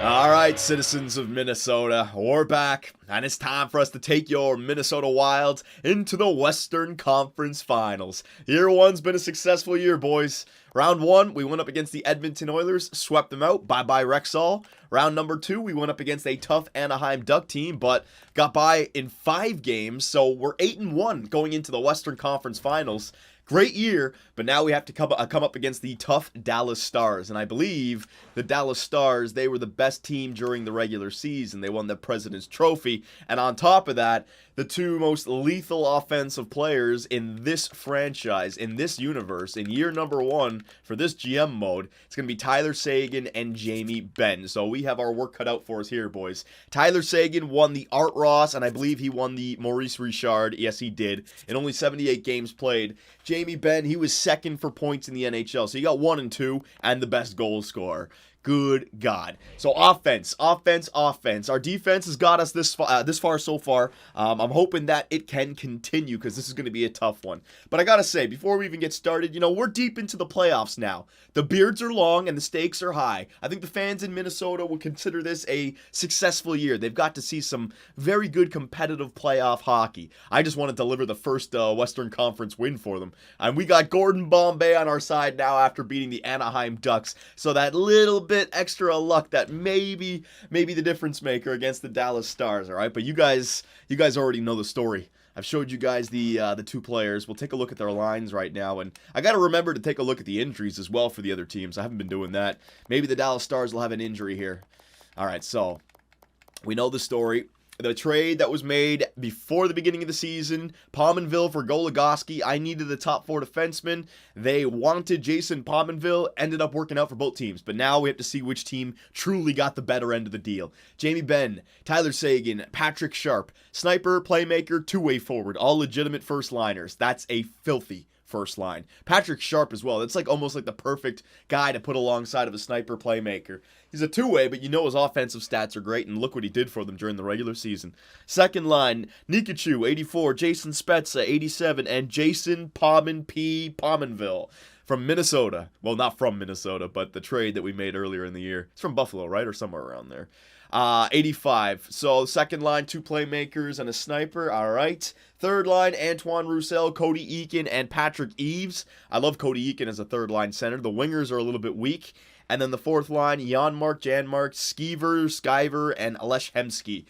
All right, citizens of Minnesota, we're back, and it's time for us to take your Minnesota Wilds into the Western Conference Finals. Year one's been a successful year, boys. Round one, we went up against the Edmonton Oilers, swept them out. Bye-bye, Rexall. Round number two, we went up against a tough Anaheim Duck team, but got by in 5 games, so we're 8-1 going into the Western Conference Finals. Great year, but now we have to come up against the tough Dallas Stars. And I believe the Dallas Stars, they were the best team during the regular season. They won the President's Trophy. And on top of that, the two most lethal offensive players in this franchise, in this universe, in year number one for this GM mode, it's going to be Tyler Seguin and Jamie Benn. So we have our work cut out for us here, boys. Tyler Seguin won the Art Ross, and I believe he won the Maurice Richard. Yes, he did. In only 78 games played. Jamie Benn, he was second for points in the NHL. So he got 1 and 2 and the best goal scorer. Good God. So offense. Our defense has got us this far so far. I'm hoping that it can continue because this is going to be a tough one. But I got to say, before we even get started, we're deep into the playoffs now. The beards are long and the stakes are high. I think the fans in Minnesota will consider this a successful year. They've got to see some very good competitive playoff hockey. I just want to deliver the first Western Conference win for them. And we got Gordon Bombay on our side now after beating the Anaheim Ducks. So that little bit extra luck that maybe the difference maker against the Dallas Stars, all right? But you guys already know the story. I've showed you guys the two players. We'll take a look at their lines right now, and I got to remember to take a look at the injuries as well for the other teams. I haven't been doing that. Maybe the Dallas Stars will have an injury here. All right, so we know the story. The trade that was made before the beginning of the season, Pominville for Goligoski. I needed the top 4 defensemen. They wanted Jason Pominville. Ended up working out for both teams. But now we have to see which team truly got the better end of the deal. Jamie Benn, Tyler Seguin, Patrick Sharp, sniper, playmaker, two-way forward. All legitimate first liners. That's a filthy first line. Patrick Sharp as well. That's almost like the perfect guy to put alongside of a sniper playmaker. He's a two-way, but his offensive stats are great, and look what he did for them during the regular season. Second line, Nikachu, 84, Jason Spezza, 87, and Jason Pominville from Minnesota. Well, not from Minnesota, but the trade that we made earlier in the year. It's from Buffalo, right? Or somewhere around there. 85. So second line, 2 playmakers and a sniper. All right. Third line, Antoine Roussel, Cody Eakin, and Patrick Eves. I love Cody Eakin as a third line center. The wingers are a little bit weak. And then the fourth line, Janmark, Skyver, and Alesh Hemsky.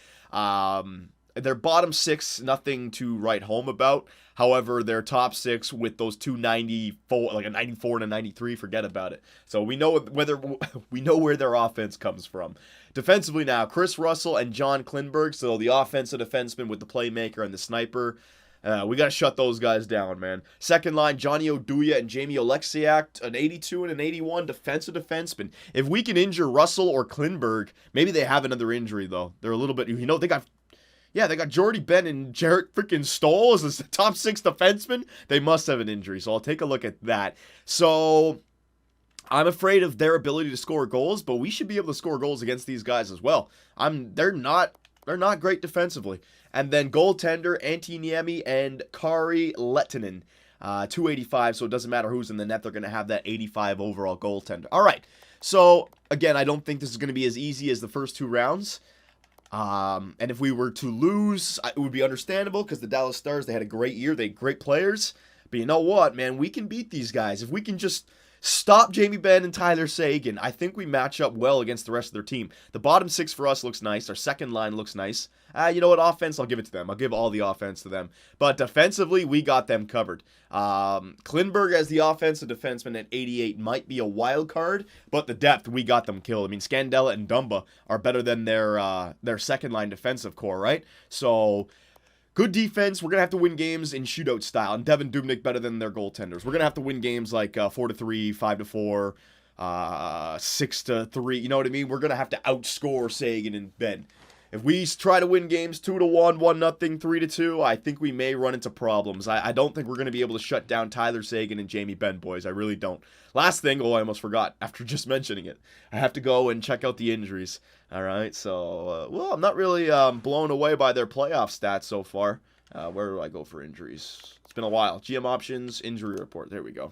Their bottom 6, nothing to write home about. However, their top 6 with those 294, like a 94 and a 93, forget about it. So we know where their offense comes from. Defensively now, Chris Russell and John Klingberg. So the offensive defenseman with the playmaker and the sniper. We got to shut those guys down, man. Second line, Johnny Oduya and Jamie Oleksiak, an 82 and an 81 defensive defenseman. If we can injure Russell or Klingberg, maybe they have another injury, though. They're a little bit, they got Jordy Ben and Jarrett freaking Stoll as the top 6 defensemen. They must have an injury, so I'll take a look at that. So I'm afraid of their ability to score goals, but we should be able to score goals against these guys as well. They're not great defensively. And then goaltender, Antti Niemi and Kari Lehtinen. 285, so it doesn't matter who's in the net. They're going to have that 85 overall goaltender. All right, so again, I don't think this is going to be as easy as the first 2 rounds. And if we were to lose, it would be understandable because the Dallas Stars, they had a great year. They had great players. But you know what, man? We can beat these guys. If we can just stop Jamie Benn and Tyler Seguin, I think we match up well against the rest of their team. The bottom 6 for us looks nice. Our second line looks nice. You know what? Offense, I'll give it to them. I'll give all the offense to them. But defensively, we got them covered. Klingberg as the offensive defenseman at 88 might be a wild card, but the depth, we got them killed. I mean, Scandella and Dumba are better than their second line defensive core, right? So good defense. We're going to have to win games in shootout style. And Devin Dubnyk better than their goaltenders. We're going to have to win games like 4-3, 5-4, 6-3. You know what I mean? We're going to have to outscore Seguin and Ben. If we try to win games 2-1, 1-0, 3-2, I think we may run into problems. I don't think we're going to be able to shut down Tyler Seguin and Jamie Benn, boys. I really don't. Last thing, I almost forgot after just mentioning it. I have to go and check out the injuries. All right, so, I'm not really blown away by their playoff stats so far. Where do I go for injuries? It's been a while. GM options, injury report. There we go.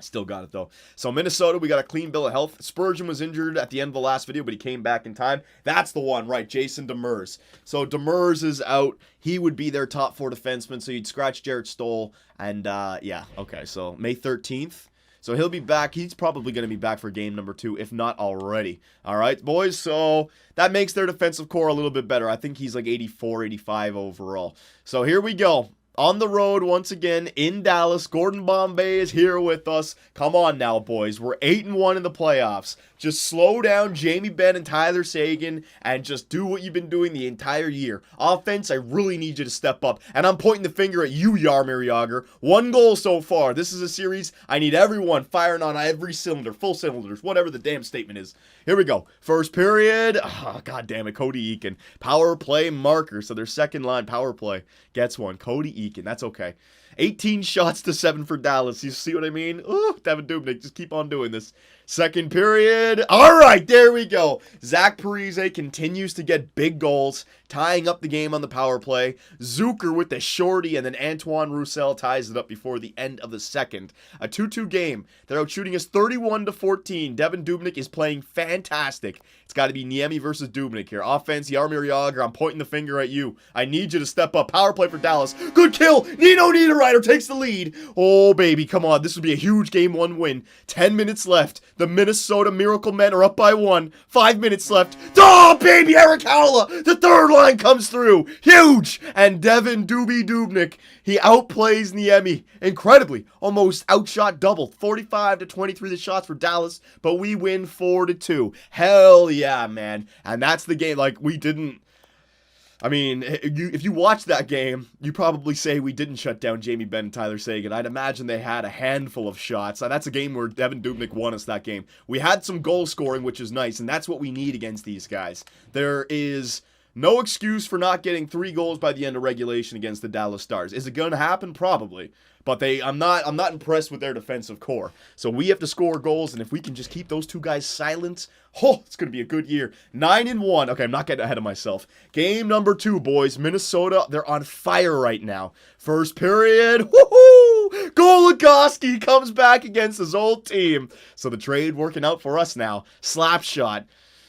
Still got it, though. So, Minnesota, we got a clean bill of health. Spurgeon was injured at the end of the last video, but he came back in time. That's the one, right? Jason Demers. So, Demers is out. He would be their top 4 defenseman, so you'd scratch Jarrett Stoll. And, yeah, okay. So, May 13th. So, he'll be back. He's probably going to be back for game number 2, if not already. All right, boys. So, that makes their defensive core a little bit better. I think he's like 84, 85 overall. So, here we go. On the road once again in Dallas. Gordon Bombay is here with us. Come on now, boys. We're 8-1 in the playoffs. Just slow down Jamie Benn and Tyler Seguin and just do what you've been doing the entire year. Offense, I really need you to step up. And I'm pointing the finger at you, Jaromir Jagr. 1 goal so far. This is a series I need everyone firing on every cylinder, full cylinders, whatever the damn statement is. Here we go. First period. Oh, God damn it. Cody Eakin. Power play marker. So their second line power play gets one. Cody Eakin. That's okay. 18 shots to 7 for Dallas. You see what I mean? Ooh, Devin Dubnyk, just keep on doing this. Second period. All right, there we go. Zach Parise continues to get big goals, tying up the game on the power play. Zucker with the shorty, and then Antoine Roussel ties it up before the end of the second. A 2-2 game. They're out shooting us 31-14. Devin Dubnyk is playing fantastic. It's got to be Niemi versus Dubnyk here. Offense, Jaromir Jagr, I'm pointing the finger at you. I need you to step up. Power play for Dallas. Good kill. Nino Niederreiter takes the lead. Oh, baby, come on. This would be a huge game 1 win. 10 minutes left. The Minnesota Miracle Men are up by 1. 5 minutes left. Oh, baby, Eric Howla. The third line comes through. Huge. And Devin Dubnyk, he outplays Niemi. Incredibly. Almost outshot double. 45-23 the shots for Dallas, but we win 4-2. Hell yeah, man. And that's the game. Like, we didn't. I mean, if you watch that game, you probably say we didn't shut down Jamie Benn and Tyler Seguin. I'd imagine they had a handful of shots. And that's a game where Devin Dubnyk won us that game. We had some goal scoring, which is nice, and that's what we need against these guys. There is no excuse for not getting 3 goals by the end of regulation against the Dallas Stars. Is it going to happen? Probably. But I'm not impressed with their defensive core. So we have to score goals, and if we can just keep those 2 guys silent, oh, it's going to be a good year. 9-1. Okay, I'm not getting ahead of myself. Game number 2, boys. Minnesota, they're on fire right now. First period. Woohoo! Goligoski comes back against his old team. So the trade working out for us now. Slap shot.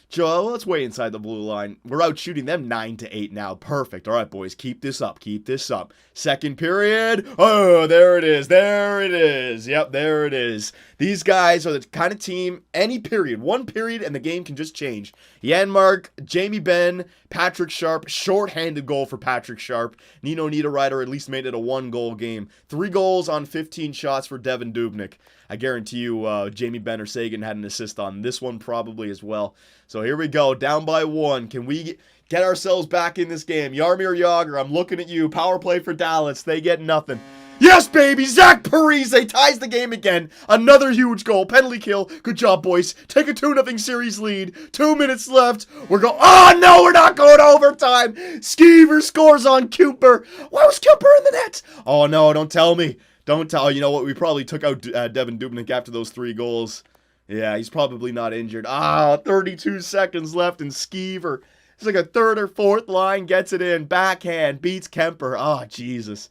Joe, let's way inside the blue line. We're out shooting them 9-8 now. Perfect. All right, boys, keep this up. Keep this up. Second period. Oh, there it is. There it is. Yep, there it is. These guys are the kind of team, any period, 1 period, and the game can just change. Janmark, Jamie Benn, Patrick Sharp, short-handed goal for Patrick Sharp. Nino Niederreiter at least made it a 1-goal game. 3 goals on 15 shots for Devin Dubnyk. I guarantee you Jamie Benn or Seguin had an assist on this one probably as well. So here we go, down by 1. Can we get ourselves back in this game? Jaromir Jagr, I'm looking at you. Power play for Dallas. They get nothing. Yes, baby! Zach Parise ties the game again. Another huge goal. Penalty kill. Good job, boys. Take a 2-0 series lead. 2 minutes left. We're going... Oh, no, we're not going to overtime. Skeever scores on Cooper. Why was Cooper in the net? Oh, no, don't tell me. Don't tell. You know what? We probably took out Devin Dubnyk after those 3 goals. Yeah, he's probably not injured. 32 seconds left, and Skeever, it's like a 3rd or 4th line, gets it in. Backhand, beats Kemper. Oh, Jesus.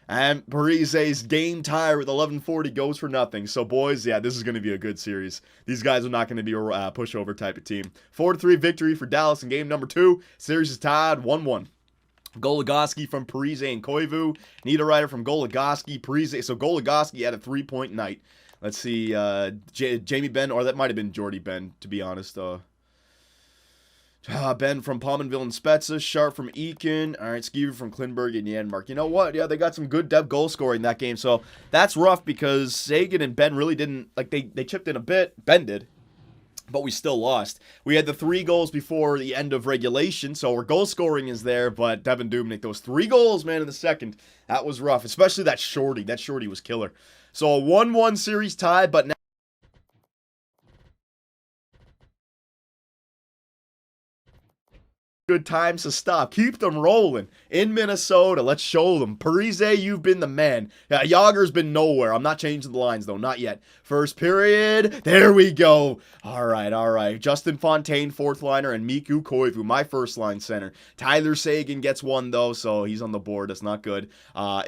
And Parise's game tie with 11:40 goes for nothing. So, boys, yeah, this is going to be a good series. These guys are not going to be a pushover type of team. 4-3 victory for Dallas in game number 2. Series is tied 1-1. Goligoski from Parise and Koivu. Niederreiter from Goligoski. Parise. So Goligoski had a 3-point night. Let's see. Jamie Benn, or that might have been Jordy Benn, to be honest. Ben from Pominville and Spezza. Sharp from Eakin. All right, Skeever from Klinberg and Janmark. You know what? Yeah, they got some good depth goal scoring that game. So that's rough because Seguin and Ben really didn't, like, they chipped in a bit. Ben did. But we still lost. We had the 3 goals before the end of regulation, so our goal scoring is there, but Devin Dubnyk, those 3 goals, man, in the second, that was rough, especially that shorty. That shorty was killer. So a 1-1 series tie, but now good times to stop. Keep them rolling. In Minnesota, let's show them. Parise, you've been the man. Yeah, Jagr's been nowhere. I'm not changing the lines, though. Not yet. First period. There we go. All right, all right. Justin Fontaine, 4th liner, and Miku Koivu, my 1st line center. Tyler Seguin gets 1, though, so he's on the board. That's not good. And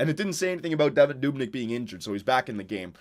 it didn't say anything about Devin Dubnyk being injured, so he's back in the game.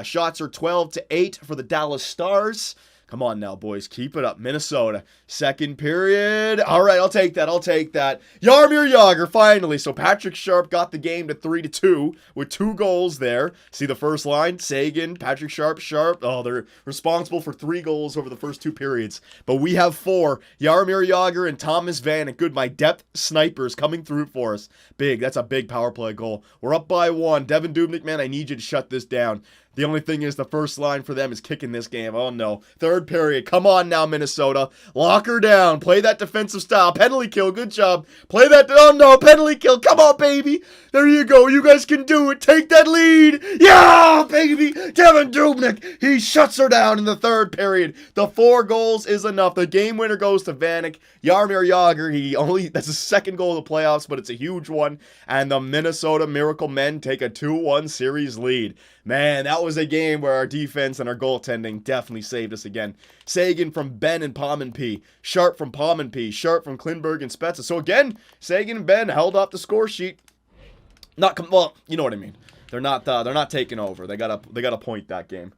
Shots are 12-8 for the Dallas Stars. Come on now, boys. Keep it up. Minnesota. Second period. All right, I'll take that. Jaromir Jagr, finally. So Patrick Sharp got the game to 3-2 with 2 goals there. See the first line? Seguin, Patrick Sharp. Oh, they're responsible for 3 goals over the first 2 periods. But we have 4. Jaromir Jagr and Thomas Vanek. Good, my depth snipers coming through for us. Big. That's a big power play goal. We're up by 1. Devin Dubnyk, man, I need you to shut this down. The only thing is the first line for them is kicking this game. Oh, no. Third period. Come on now, Minnesota. Lock her down. Play that defensive style. Penalty kill. Good job. Play that. Oh, no. Penalty kill. Come on, baby. There you go. You guys can do it. Take that lead. Yeah, baby. Devin Dubnyk. He shuts her down in the third period. The 4 goals is enough. The game winner goes to Vanek. Jaromir Jagr, that's his second goal of the playoffs, but it's a huge one. And the Minnesota Miracle Men take a 2-1 series lead. Man, that was a game where our defense and our goaltending definitely saved us again. Seguin from Ben and Pominpey. Sharp from Pominpey. Sharp from Klingberg and Spezza. So again, Seguin and Ben held up the score sheet. Well, you know what I mean. They're not taking over. They got a point that game.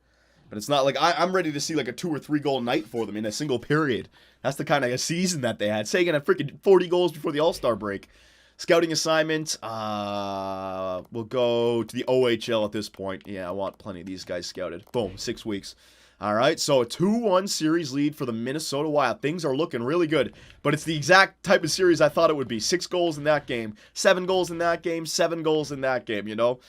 But it's not like I'm ready to see like a 2 or 3 goal night for them in a single period. That's the kind of a season that they had. Seguin had freaking 40 goals before the All-Star break. Scouting assignment, we'll go to the OHL at this point. Yeah, I want plenty of these guys scouted. Boom, 6 weeks. All right, so a 2-1 series lead for the Minnesota Wild. Things are looking really good, but it's the exact type of series I thought it would be. 6 goals in that game, 7 goals in that game, 7 goals in that game, you know?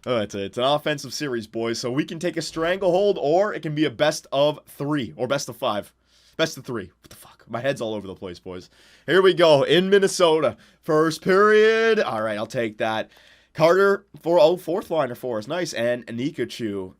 It's an offensive series, boys, so we can take a stranglehold, or it can be a best of 3, or best of 5. Best of 3. What the fuck? My head's all over the place, boys. Here we go. In Minnesota. First period. All right, I'll take that. Carter, fourth liner for us. Nice. And Nikachu.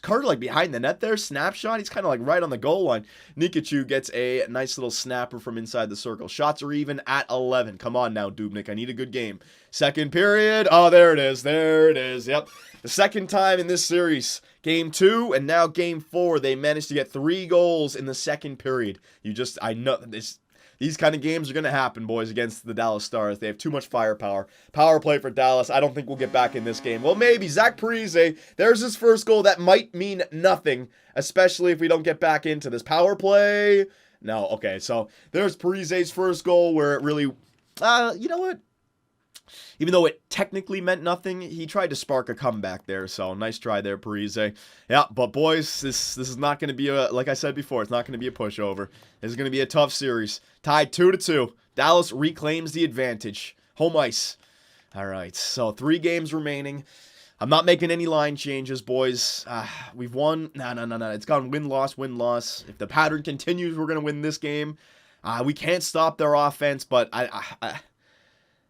Carter, like, behind the net there. Snapshot. He's kind of, like, right on the goal line. Nikachu gets a nice little snapper from inside the circle. Shots are even at 11. Come on now, Dubnyk. I need a good game. Second period. Oh, there it is. There it is. Yep. The second time in this series. Game 2 and now Game 4. They managed to get 3 goals in the second period. I know this. These kind of games are going to happen, boys, against the Dallas Stars. They have too much firepower. Power play for Dallas. I don't think we'll get back in this game. Well, maybe. Zach Parise, there's his first goal. That might mean nothing, especially if we don't get back into this. Power play? No. Okay, so there's Parise's first goal where it really... you know what? Even though it technically meant nothing, he tried to spark a comeback there. So nice try there, Parise. Yeah, but boys, this is not going to be like I said before, it's not going to be a pushover. This is going to be a tough series. Tied 2-2. Dallas reclaims the advantage. Home ice. All right, so 3 games remaining. I'm not making any line changes, boys. We've won. No. It's gone win-loss, win-loss. If the pattern continues, we're going to win this game. We can't stop their offense, but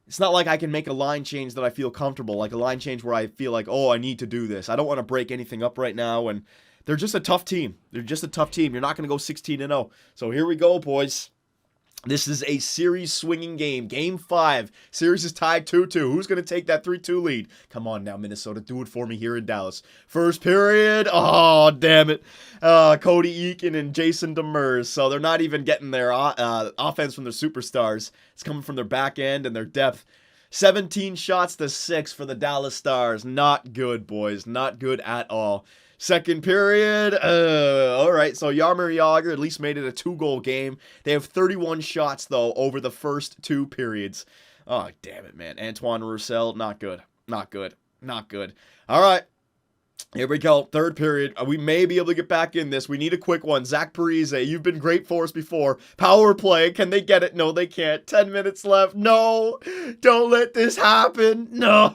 it's not like I can make a line change that I feel comfortable, like a line change where I feel like, oh, I need to do this. I don't want to break anything up right now, and they're just a tough team. You're not going to go 16-0. So here we go, boys. This is a series swinging game. Game 5. Series is tied 2-2. Who's going to take that 3-2 lead? Come on now, Minnesota. Do it for me here in Dallas. First period. Oh, damn it. Cody Eakin and Jason Demers. So they're not even getting their offense from their superstars. It's coming from their back end and their depth. 17 shots to 6 for the Dallas Stars. Not good, boys. Not good at all. Second period, all right, so Jaromir Jagr at least made it a 2-goal game. They have 31 shots, though, over the first 2 periods. Oh, damn it, man. Antoine Roussel, not good. Not good. Not good. All right. Here we go. Third period. We may be able to get back in this. We need a quick one. Zach Parise, you've been great for us before. Power play. Can they get it? No, they can't. 10 minutes left. No. Don't let this happen. No.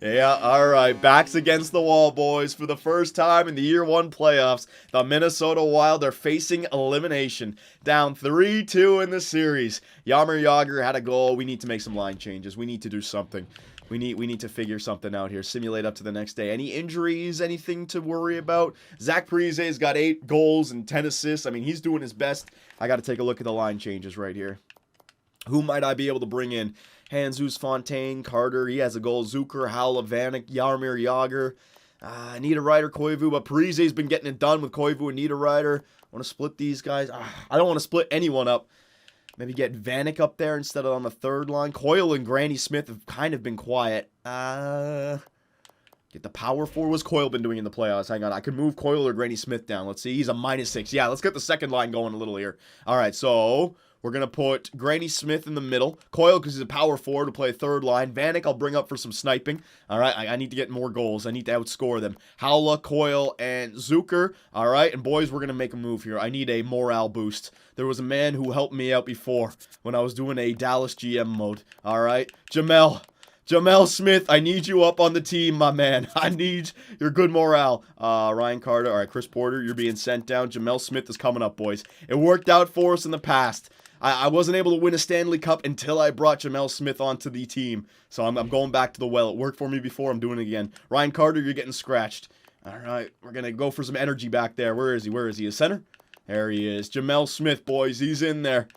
Yeah, all right. Backs against the wall, boys. For the first time in the Year 1 playoffs, the Minnesota Wild are facing elimination. Down 3-2 in the series. Jaromir Jagr had a goal. We need to make some line changes. We need to do something. We need to figure something out here. Simulate up to the next day. Any injuries? Anything to worry about? Zach Parise's got 8 goals and 10 assists. I mean, he's doing his best. I got to take a look at the line changes right here. Who might I be able to bring in? Jesus Fontaine, Carter. He has a goal. Zucker, Howell, Vanek, Jaromir Jagr. Niederreiter, Koivu. But Parise's been getting it done with Koivu and Niederreiter. I want to split these guys. I don't want to split anyone up. Maybe get Vanek up there instead of on the third line. Coyle and Granny Smith have kind of been quiet. Can Get the power forward. What's Coyle been doing in the playoffs? Hang on. I could move Coyle or Granny Smith down. Let's see. He's a -6. Yeah, let's get the second line going a little here. All right, so we're going to put Granny Smith in the middle. Coyle, because he's a power forward, to play third line. Vanek, I'll bring up for some sniping. All right, I need to get more goals. I need to outscore them. Howla, Coyle, and Zucker. All right, and boys, we're going to make a move here. I need a morale boost. There was a man who helped me out before when I was doing a Dallas GM mode. All right, Jamel Smith, I need you up on the team, my man. I need your good morale. Ryan Carter, all right, Chris Porter, you're being sent down. Jamel Smith is coming up, boys. It worked out for us in the past. I wasn't able to win a Stanley Cup until I brought Jamel Smith onto the team. So I'm going back to the well. It worked for me before. I'm doing it again. Ryan Carter, you're getting scratched. All right, we're going to go for some energy back there. Where is he? Where is he? A center? There he is. Jamel Smith, boys. He's in there.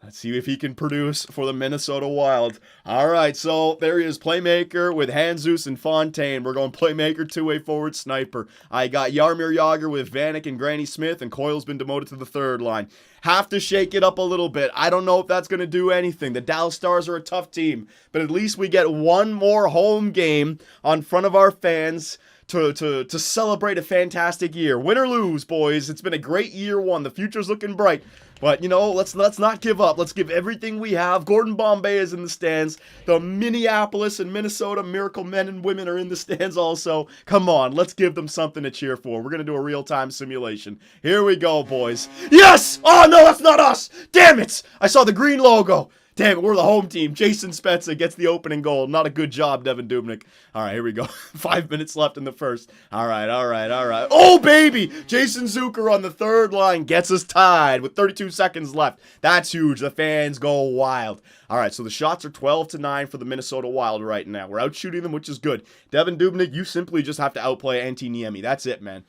Let's see if he can produce for the Minnesota Wild. All right, so there he is, playmaker with Jesus and Fontaine. We're going playmaker, two-way forward, sniper. I got Jaromir Jagr with Vanek and Granny Smith, and Coyle's been demoted to the third line. Have to shake it up a little bit. I don't know if that's going to do anything. The Dallas Stars are a tough team, but at least we get one more home game on front of our fans to celebrate a fantastic year. Win or lose, boys. It's been a great year one. The future's looking bright. But, you know, let's not give up. Let's give everything we have. Gordon Bombay is in the stands. The Minneapolis and Minnesota Miracle men and women are in the stands also. Come on, let's give them something to cheer for. We're going to do a real-time simulation. Here we go, boys. Yes! Oh, no, that's not us! Damn it! I saw the green logo. Damn it, we're the home team. Jason Spezza gets the opening goal. Not a good job, Devin Dubnyk. All right, here we go. 5 minutes left in the first. All right. Oh, baby! Jason Zucker on the third line gets us tied with 32 seconds left. That's huge. The fans go wild. All right, so the shots are 12-9 for the Minnesota Wild right now. We're out shooting them, which is good. Devin Dubnyk, you simply just have to outplay Antti Niemi. That's it, man.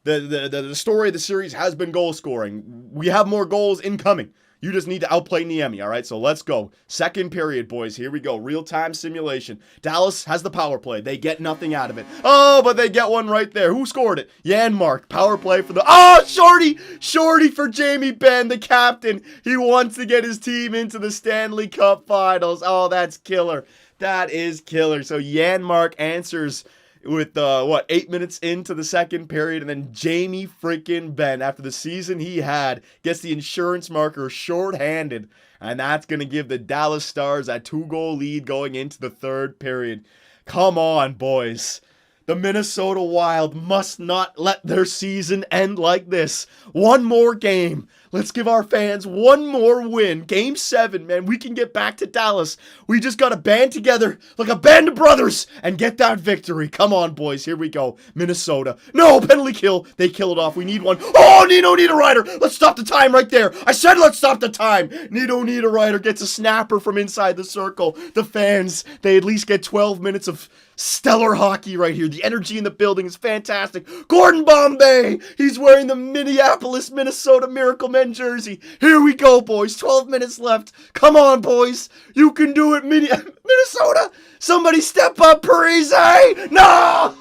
The story of the series has been goal scoring. We have more goals incoming. You just need to outplay Niemi, all right? So let's go. Second period, boys. Here we go. Real-time simulation. Dallas has the power play. They get nothing out of it. Oh, but they get one right there. Who scored it? Janmark. Power play for the... Oh, Shorty! Shorty for Jamie Benn, the captain. He wants to get his team into the Stanley Cup Finals. Oh, that's killer. That is killer. So Janmark answers with, 8 minutes into the second period, and then Jamie freaking Benn, after the season he had, gets the insurance marker shorthanded, and that's going to give the Dallas Stars a 2-goal lead going into the third period. Come on, boys. The Minnesota Wild must not let their season end like this. One more game. Let's give our fans one more win. Game 7, man. We can get back to Dallas. We just got to band together like a band of brothers and get that victory. Come on, boys. Here we go. Minnesota. No, penalty kill. They kill it off. We need one. Oh, Nino Niederreiter. Let's stop the time right there. I said let's stop the time. Nino Niederreiter gets a snapper from inside the circle. The fans, they at least get 12 minutes of stellar hockey right here. The energy in the building is fantastic. Gordon Bombay. He's wearing the Minneapolis, Minnesota Miracle Men jersey. Here we go, boys. 12 minutes left. Come on, boys. You can do it, Minnesota. Somebody step up, Parise. No!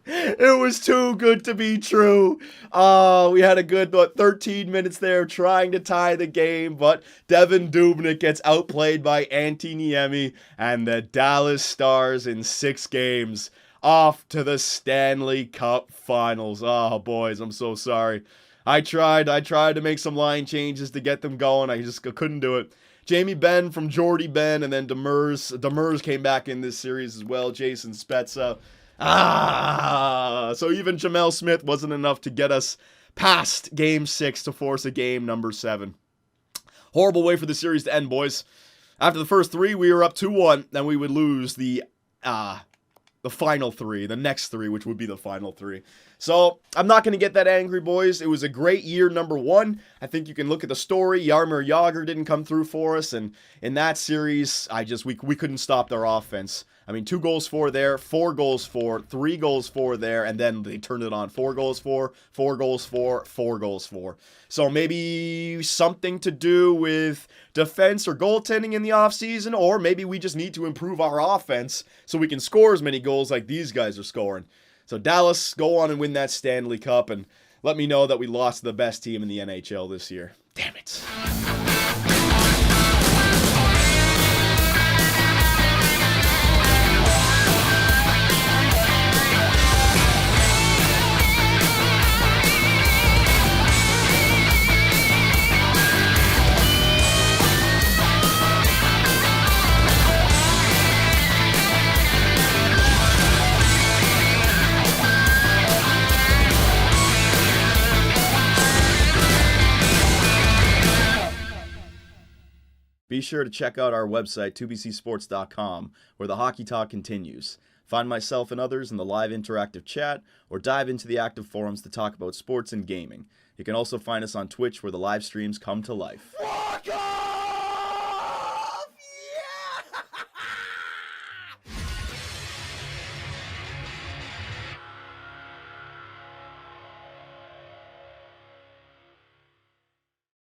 It was too good to be true. We had a good 13 minutes there trying to tie the game, but Devin Dubnyk gets outplayed by Antti Niemi, and the Dallas Stars in 6 games off to the Stanley Cup Finals. Oh, boys, I'm so sorry. I tried to make some line changes to get them going. I just couldn't do it. Jamie Benn from Jordy Benn, and then Demers came back in this series as well. Jason Spezza. So even Jamel Smith wasn't enough to get us past Game 6 to force a game number 7. Horrible way for the series to end, boys. After the first 3, we were up 2-1, then we would lose the final 3, the next 3, which would be the final 3. So, I'm not going to get that angry, boys. It was a great year, number 1. I think you can look at the story. Jaromir Jagr didn't come through for us, and in that series, we couldn't stop their offense. I mean, 2 goals for there, 4 goals for, 3 goals for there, and then they turned it on. 4 goals for, 4 goals for, 4 goals for. So maybe something to do with defense or goaltending in the offseason, or maybe we just need to improve our offense so we can score as many goals like these guys are scoring. So Dallas, go on and win that Stanley Cup, and let me know that we lost to the best team in the NHL this year. Damn it. Be sure to check out our website, 2bcsports.com, where the hockey talk continues. Find myself and others in the live interactive chat, or dive into the active forums to talk about sports and gaming. You can also find us on Twitch, where the live streams come to life.